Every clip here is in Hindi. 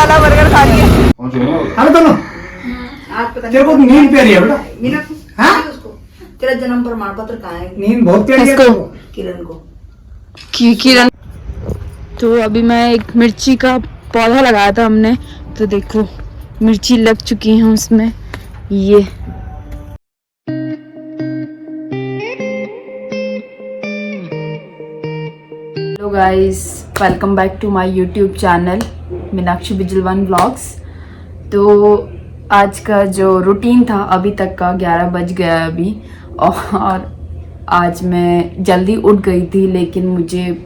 वाला बर्गर खा रही है। अरे दोनों तेरे को नींद प्यारी है बेटा। हाँ? तेरा जन्म प्रमाण पत्र कहाँ है? नींद बहुत प्यारी है किसको? किरण को। किरण। तो अभी मैं एक मिर्ची का पौधा लगाया था हमने, तो देखो मिर्ची लग चुकी है उसमें। ये hello guys, welcome back to my YouTube channel Meenakshi Bijalwan vlogs. तो आज का जो रूटीन था अभी तक का 11 बज गया है अभी, और आज मैं जल्दी उठ गई थी, लेकिन मुझे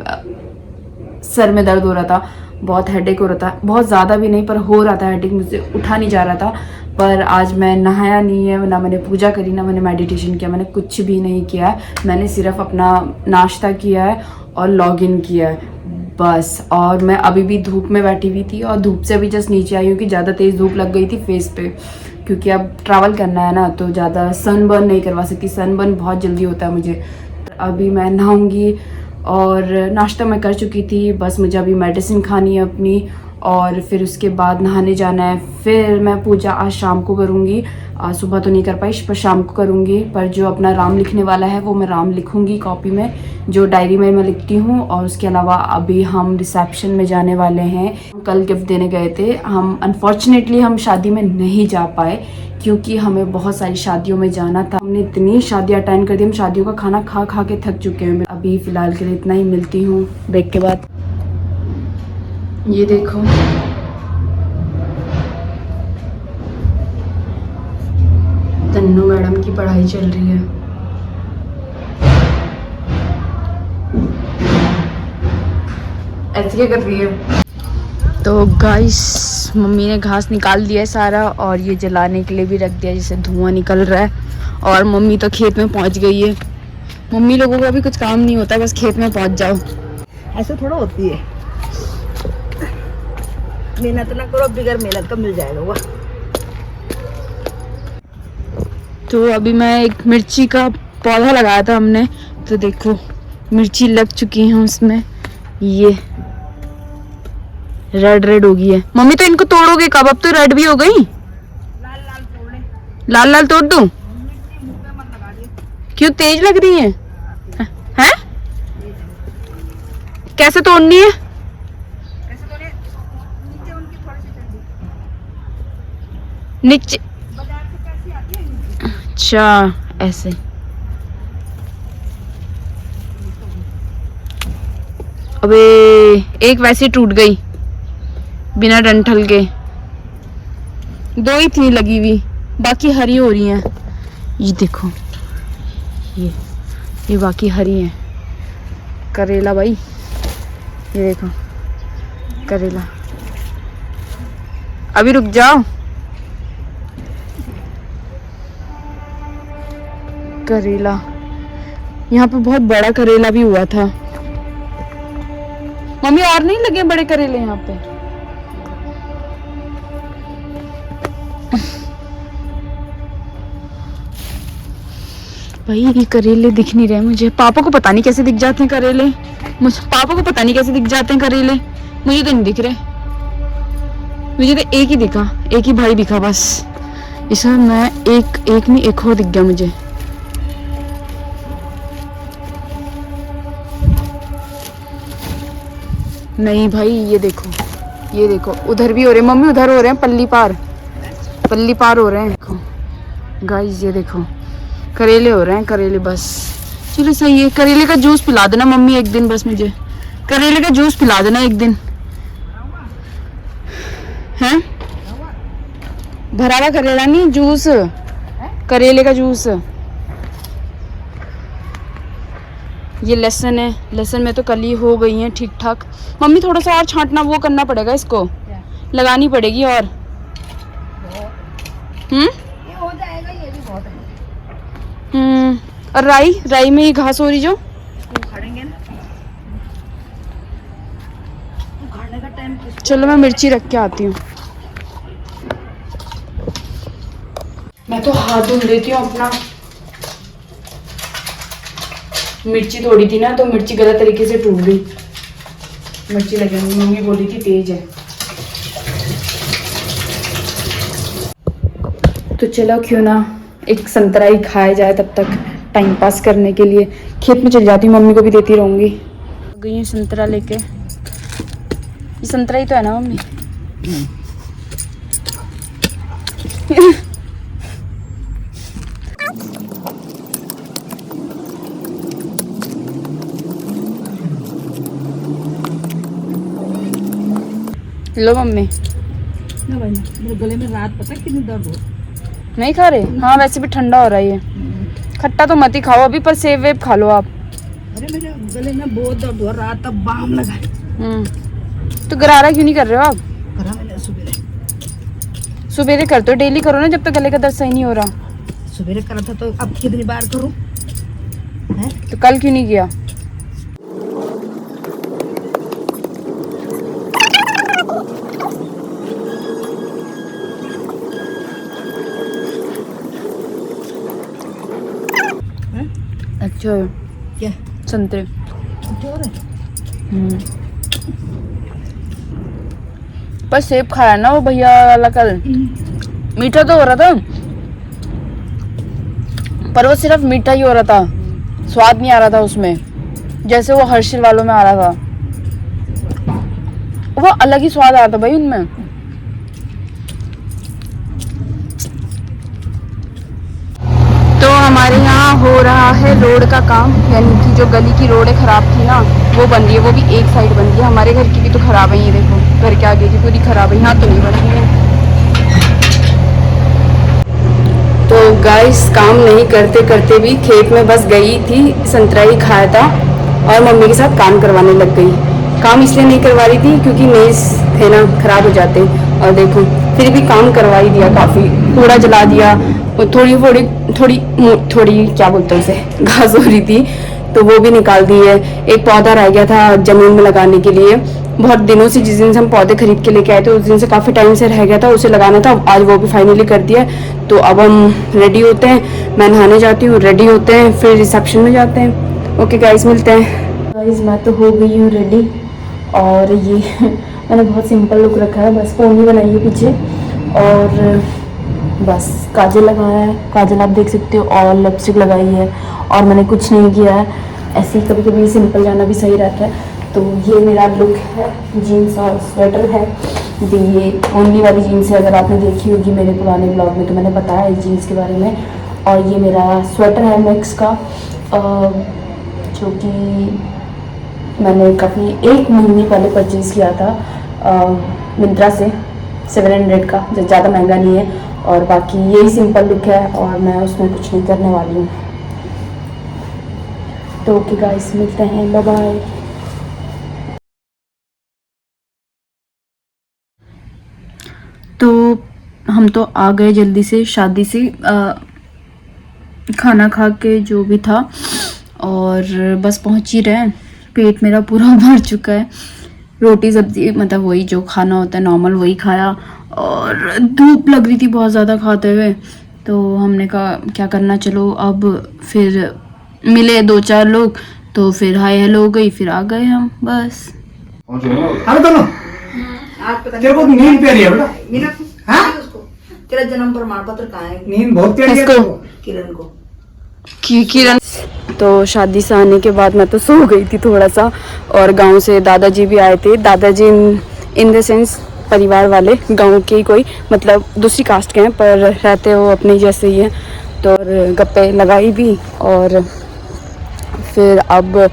सर में दर्द हो रहा था, बहुत हेडेक हो रहा था, बहुत ज़्यादा भी नहीं पर हो रहा था हेडेक, मुझसे उठा नहीं जा रहा था। पर आज मैं नहाया नहीं है, ना मैंने पूजा करी, ना मैंने मेडिटेशन किया, मैंने कुछ भी नहीं किया है। मैंने सिर्फ अपना नाश्ता किया है और लॉगिन किया है बस। और मैं अभी भी धूप में बैठी हुई थी और धूप से अभी जस्ट नीचे आई हूँ कि ज़्यादा तेज़ धूप लग गई थी फेस पे, क्योंकि अब ट्रैवल करना है ना, तो ज़्यादा सनबर्न नहीं करवा सकती, सनबर्न बहुत जल्दी होता है मुझे। अभी मैं नहाऊंगी और नाश्ता मैं कर चुकी थी, बस मुझे अभी मेडिसिन खानी है अपनी, और फिर उसके बाद नहाने जाना है। फिर मैं पूजा आज शाम को करूँगी, आज सुबह तो नहीं कर पाई पर शाम को करूँगी। पर जो अपना राम लिखने वाला है वो मैं राम लिखूँगी कॉपी में, जो डायरी में मैं लिखती हूँ। और उसके अलावा अभी हम रिसेप्शन में जाने वाले हैं। कल गिफ्ट देने गए थे हम, अनफॉर्चुनेटली हम शादी में नहीं जा पाए क्योंकि हमें बहुत सारी शादियों में जाना था। हमने इतनी शादियाँ अटेंड कर दी, हम शादियों का खाना खा खा के थक चुके हैं। अभी फ़िलहाल के लिए इतना ही, मिलती हूँ ब्रेक के बाद। ये देखो तन्नू मैडम की पढ़ाई चल रही है। ऐसे क्या कर रही है? तो गाइस मम्मी ने घास निकाल दिया है सारा, और ये जलाने के लिए भी रख दिया जिससे धुआं निकल रहा है। और मम्मी तो खेत में पहुंच गई है। मम्मी लोगों का भी कुछ काम नहीं होता, बस खेत में पहुंच जाओ। ऐसे थोड़ा होती है, मेहनत ना करो, बिगैर मेहनत का मिल जाएगा वो। तो अभी मैं एक मिर्ची का पौधा लगाया था हमने, तो देखो मिर्ची लग चुकी है उसमें। ये रेड रेड हो गई है। मम्मी तो इनको तोड़ोगे कब? अब तो रेड भी हो गई। लाल लाल तोड़े, लाल लाल तोड़ दूं? क्यों, तेज लग रही है? हैं? कैसे तोड़नी है? ऐसे तोड़े, नीचे उनकी थोड़ी सी ठंडी, नीचे? बाजार से कैसी आती है। अच्छा ऐसे। अबे एक वैसे टूट गई बिना डंठल के, दो ही थी लगी हुई, बाकी हरी हो रही हैं। ये देखो, ये बाकी हरी हैं। करेला भाई, ये देखो करेला। अभी रुक जाओ। करेला, यहाँ पे बहुत बड़ा करेला भी हुआ था। मम्मी और नहीं लगे बड़े करेले यहाँ पे? भाई ये करेले दिख नहीं रहे मुझे। पापा को पता नहीं कैसे दिख जाते हैं करेले, पापा को पता नहीं कैसे दिख जाते हैं करेले, मुझे तो नहीं दिख रहे। मुझे तो एक ही दिखा, एक ही भाई दिखा बस। इसमें मैं एक नहीं, एक और दिख गया मुझे। नहीं भाई, ये देखो उधर भी हो रहे हैं मम्मी, उधर हो रहे हैं, पल्ली पार हो रहे हैं। देखो गाइस, ये देखो करेले हो रहे हैं, करेले। बस चलो सही है। करेले का जूस पिला देना मम्मी एक दिन, बस मुझे करेले का जूस पिला देना एक दिन। हैं? भरा हुआ करेला नहीं, जूस, करेले का जूस। ये लहसुन है, लहसुन में तो कली हो गई है ठीक ठाक। मम्मी थोड़ा सा और छांटना, वो करना पड़ेगा, इसको लगानी पड़ेगी। और ये हो जाएगा, ये भी बहुत है। और राई में ये घास हो रही जो उखाड़ेंगे ना, उखाड़ने का टाइम। चलो मैं मिर्ची रख के आती हूँ। मैं तो हाथ धुल देती हूँ अपना। मिर्ची तोड़ी थी ना, तो मिर्ची गलत तरीके से टूट गई। मिर्ची लगेगी, मम्मी बोली थी तेज है। तो चलो क्यों ना एक संतरा ही खाया जाए, तब तक टाइम पास करने के लिए खेत में चली जाती हूँ, मम्मी को भी देती रहूँगी। गई हूँ संतरा लेके। ये संतरा ही तो है ना मम्मी? लो मम्मी। ना भाई ना, मेरे गले में रात पता कितनी दर्द हो। नहीं खा रहे? हाँ वैसे भी ठंडा हो रहा है ये। खट्टा तो मत ही खाओ अभी, पर सेब वेब खा लो आप। अरे मेरे गले में बहुत दर्द हो, रात तक बाम लगा। तो गरारा क्यों नहीं कर रहे हो आप? करा मैंने सुबह। सुबेरे करते हो, डेली करो ना जब तक गले का दर्द सही नहीं हो रहा। सुबह करा था तो अब कितनी बार करूं? हैं? तो कल क्यों नहीं किया? अच्छा है। क्या संतरे। क्या हो रहा है? पर सेब खाया ना वो भैया वाला कल, मीठा तो हो रहा था, पर वो सिर्फ मीठा ही हो रहा था, स्वाद नहीं आ रहा था उसमें, जैसे वो हर्षिल वालों में आ रहा था। वो अलग ही स्वाद आ रहा था भाई उनमें। तो हमारे यहाँ हो रहा है रोड का काम, यानी कि जो गली की रोड खराब थी ना वो बन रही है, वो भी एक साइड बन रही है। हमारे घर की भी तो खराब है, ये देखो घर के आगे की पूरी खराब है, यहाँ तो नहीं बन रही है। तो गाइस काम नहीं करते करते भी खेत में बस गई थी, संतरा ही खाया था और मम्मी के साथ काम करवाने लग गई। काम इसलिए नहीं करवा रही थी क्योंकि नेल्स थे ना खराब हो जाते, और देखो फिर भी काम करवा ही दिया, काफ़ी कूड़ा जला दिया। थोड़ी क्या बोलते हैं उसे, घास हो रही थी तो वो भी निकाल दी है। एक पौधा रह गया था जमीन में लगाने के लिए, बहुत दिनों से, जिस दिन से हम पौधे खरीद के लेके आए थे उस दिन से काफ़ी टाइम से रह गया था, उसे लगाना था। आज वो भी फाइनली कर दिया। तो अब हम रेडी होते हैं, मैं नहाने जाती हूँ, रेडी होते हैं, फिर रिसेप्शन में जाते हैं। ओके गाइस मिलते हैं। गाइस मैं तो हो गई हूँ रेडी, और ये मैंने बहुत सिंपल लुक रखा है, बस पोनी बनाई है पीछे, और बस काजल लगाया है, काजल आप देख सकते हो, और लिपस्टिक लगाई है, और मैंने कुछ नहीं किया है। ऐसे ही कभी कभी सिंपल जाना भी सही रहता है। तो ये मेरा लुक है, जीन्स और स्वेटर है। ये ओनली वाली जीन्स है, अगर आपने देखी होगी मेरे पुराने ब्लॉग में तो मैंने बताया है जीन्स के बारे में। और ये मेरा स्वेटर है मैक्स का, जो कि मैंने काफ़ी 1 महीने पहले परचेज़ किया था मिंत्रा से, 700 का, जो ज़्यादा महंगा नहीं है। और बाकी यही सिंपल लुक है, और मैं उसमें कुछ नहीं करने वाली हूँ। तो ओके गाइस मिलते हैं, बाय बाय। तो हम तो आ गए जल्दी से शादी से, खाना खा के जो भी था, और बस पहुंच ही रहे हैं। पेट मेरा पूरा भर चुका है, रोटी सब्जी मतलब वही जो खाना होता है नॉर्मल वही खाया, और धूप लग रही थी बहुत ज़्यादा खाते हुए। तो हमने कहा क्या करना, चलो अब फिर मिले 2-4 लोग, तो फिर हाय हेलो हो गई, फिर आ गए हम बस। अरे दोनों आज पता तेरे को नींद प्यारी है बेटा? मीना हाँ? उसको तेरा जन्म प्रमाण पत्र कहाँ है? नींद बहुत प्यारी है किसको? तेरे को। किरण को। किरण। तो शादी से आने के बाद मैं तो सो गई थी थोड़ा सा, और गांव से दादाजी भी आए थे। दादाजी इन द सेंस परिवार वाले, गांव के ही कोई, मतलब दूसरी कास्ट के हैं पर रहते वो अपने जैसे ही हैं। तो गप्पे लगाई भी, और फिर अब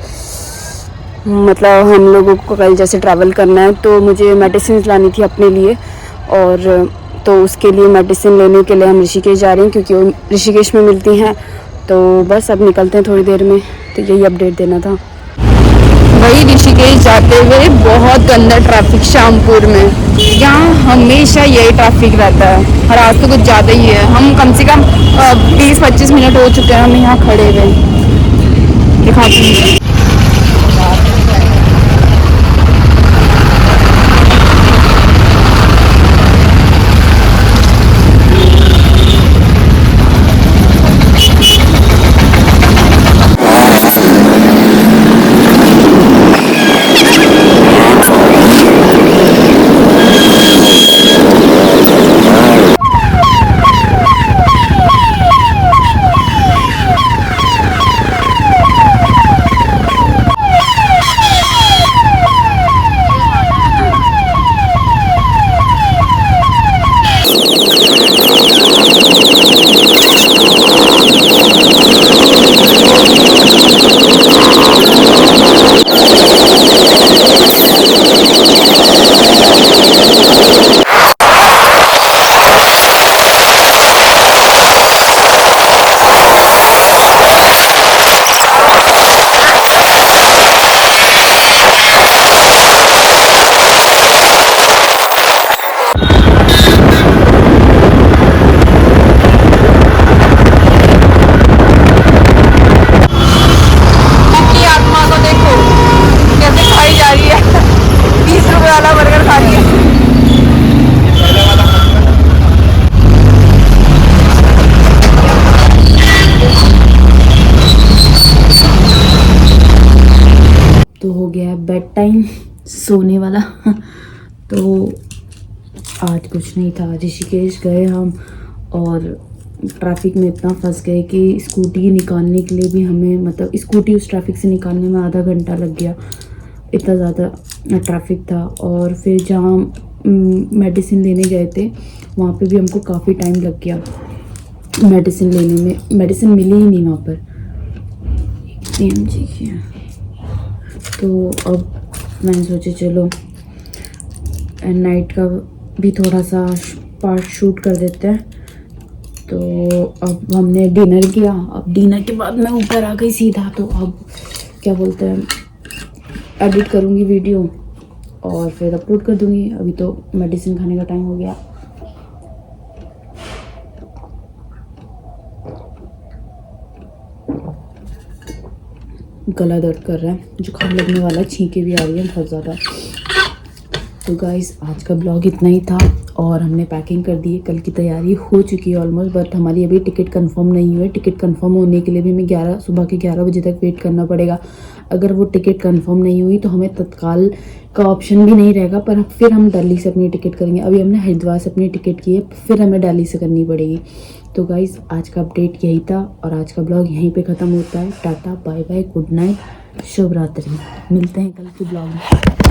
मतलब हम लोगों को कल जैसे ट्रैवल करना है, तो मुझे मेडिसिन लानी थी अपने लिए, और तो उसके लिए मेडिसिन लेने के लिए हम ऋषिकेश जा रहे हैं, क्योंकि वो ऋषिकेश में मिलती हैं। तो बस अब निकलते हैं थोड़ी देर में, तो यही अपडेट देना था। वही ऋषिकेश जाते हुए बहुत गंदा ट्रैफिक शामपुर में, यहाँ हमेशा यही ट्रैफिक रहता है, और आज तो कुछ ज़्यादा ही है। हम कम से कम 20-25 मिनट हो चुके हैं हम यहाँ खड़े हुए। दिखाती हूँ। बेड टाइम, सोने वाला। तो आज कुछ नहीं था। ऋषिकेश गए हम और ट्रैफिक में इतना फंस गए कि स्कूटी निकालने के लिए भी हमें, मतलब स्कूटी उस ट्रैफिक से निकालने में आधा घंटा लग गया, इतना ज़्यादा ट्रैफिक था। और फिर जहाँ मेडिसिन लेने गए थे वहाँ पे भी हमको काफ़ी टाइम लग गया मेडिसिन लेने में। मेडिसिन मिली ही नहीं वहाँ पर। जी। तो अब मैंने सोचा चलो नाइट का भी थोड़ा सा पार्ट शूट कर देते हैं। तो अब हमने डिनर किया। अब डिनर के बाद मैं ऊपर आ गई सीधा। तो अब क्या बोलते हैं, एडिट करूँगी वीडियो और फिर अपलोड कर दूँगी। अभी तो मेडिसिन खाने का टाइम हो गया। गला दर्द कर रहा है, जुकाम लगने वाला, छींके भी आ रही है बहुत ज़्यादा। तो गाइस आज का ब्लॉग इतना ही था और हमने पैकिंग कर दी है। कल की तैयारी हो चुकी है ऑलमोस्ट, बट हमारी अभी टिकट कंफर्म नहीं हुई है। टिकट कंफर्म होने के लिए भी हमें सुबह के 11 बजे तक वेट करना पड़ेगा। अगर वो टिकट कंफर्म नहीं हुई तो हमें तत्काल का ऑप्शन भी नहीं रहेगा, पर फिर हम दिल्ली से अपनी टिकट करेंगे। अभी हमने हरिद्वार से अपनी टिकट की है, फिर हमें दिल्ली से करनी पड़ेगी। तो गाइस आज का अपडेट यही था और आज का ब्लॉग यहीं पे ख़त्म होता है। Tata bye bye, good night, शुभ रात्रि। मिलते हैं कल के ब्लॉग में।